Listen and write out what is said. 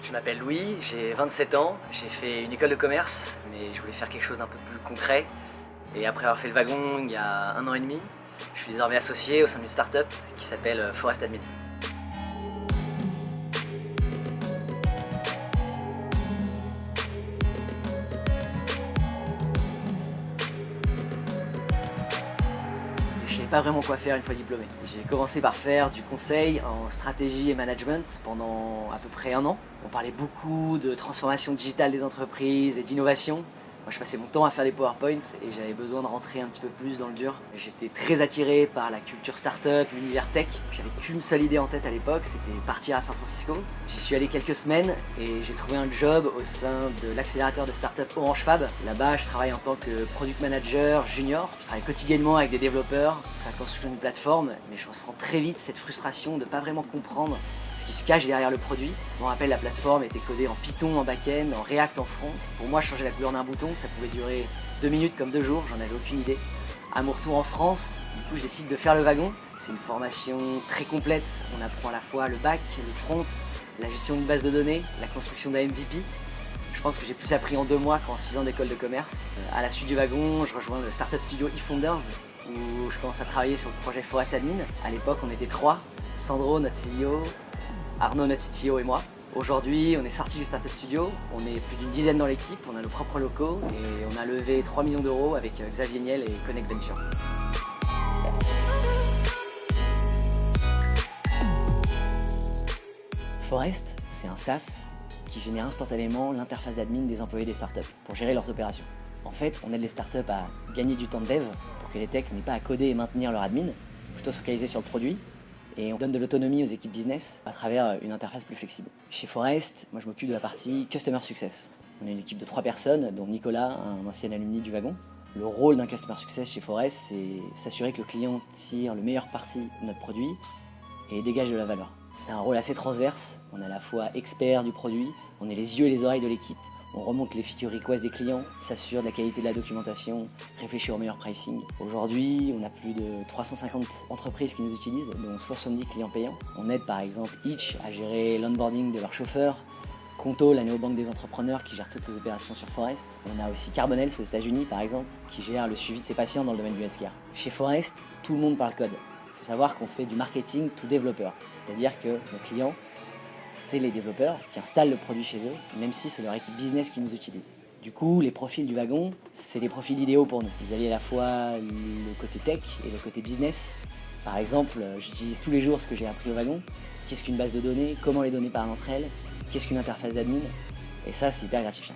Je m'appelle Louis, j'ai 27 ans, j'ai fait une école de commerce, mais je voulais faire quelque chose d'un peu plus concret. Et après avoir fait le wagon il y a 1 an et demi, je suis désormais associé au sein d'une start-up qui s'appelle Forest Admin. Je savais pas vraiment quoi faire une fois diplômé. J'ai commencé par faire du conseil en stratégie et management pendant à peu près 1 an. On parlait beaucoup de transformation digitale des entreprises et d'innovation. Moi, je passais mon temps à faire des PowerPoints et j'avais besoin de rentrer un petit peu plus dans le dur. J'étais très attiré par la culture startup, l'univers tech. J'avais qu'une seule idée en tête à l'époque, c'était partir à San Francisco. J'y suis allé quelques semaines et j'ai trouvé un job au sein de l'accélérateur de startup Orange Fab. Là-bas, je travaille en tant que product manager junior. Je travaille quotidiennement avec des développeurs sur la construction d'une plateforme, mais je ressens très vite cette frustration de ne pas vraiment comprendre ce qui se cache derrière le produit. Je me rappelle, la plateforme était codée en Python en back-end, en React en front. Pour moi, changer la couleur d'un bouton, ça pouvait durer 2 minutes comme 2 jours, j'en avais aucune idée. À mon retour en France, du coup, je décide de faire le wagon. C'est une formation très complète. On apprend à la fois le back, le front, la gestion d'une base de données, la construction d'un MVP. Je pense que j'ai plus appris en 2 mois qu'en 6 ans d'école de commerce. À la suite du wagon, je rejoins le startup studio eFounders, où je commence à travailler sur le projet Forest Admin. À l'époque, on était 3. Sandro, notre CEO, Arnaud, notre CTO et moi. Aujourd'hui, on est sorti du Startup Studio, on est plus d'une dizaine dans l'équipe, on a nos propres locaux et on a levé 3 millions d'euros avec Xavier Niel et Connect Venture. Forest, c'est un SaaS qui génère instantanément l'interface d'admin des employés des startups pour gérer leurs opérations. En fait, on aide les startups à gagner du temps de dev pour que les techs n'aient pas à coder et maintenir leur admin, plutôt se focaliser sur le produit. Et on donne de l'autonomie aux équipes business à travers une interface plus flexible. Chez Forest, moi je m'occupe de la partie Customer Success. On est une équipe de 3 personnes, dont Nicolas, un ancien alumni du wagon. Le rôle d'un Customer Success chez Forest, c'est s'assurer que le client tire le meilleur parti de notre produit et dégage de la valeur. C'est un rôle assez transverse, on est à la fois expert du produit, on est les yeux et les oreilles de l'équipe. On remonte les feature requests des clients, s'assure de la qualité de la documentation, réfléchit au meilleur pricing. Aujourd'hui, on a plus de 350 entreprises qui nous utilisent, dont 70 clients payants. On aide par exemple Hitch à gérer l'onboarding de leurs chauffeurs, Conto, la néobanque des entrepreneurs qui gère toutes les opérations sur Forest. On a aussi Carbonels aux États-Unis par exemple, qui gère le suivi de ses patients dans le domaine du healthcare. Chez Forest, tout le monde parle code. Il faut savoir qu'on fait du marketing to développeur, c'est-à-dire que nos clients, c'est les développeurs qui installent le produit chez eux, même si c'est leur équipe business qui nous utilise. Du coup, les profils du wagon, c'est des profils idéaux pour nous. Vous avez à la fois le côté tech et le côté business. Par exemple, j'utilise tous les jours ce que j'ai appris au wagon. Qu'est-ce qu'une base de données? Comment les données parlent entre elles? Qu'est-ce qu'une interface d'admin? Et ça, c'est hyper gratifiant.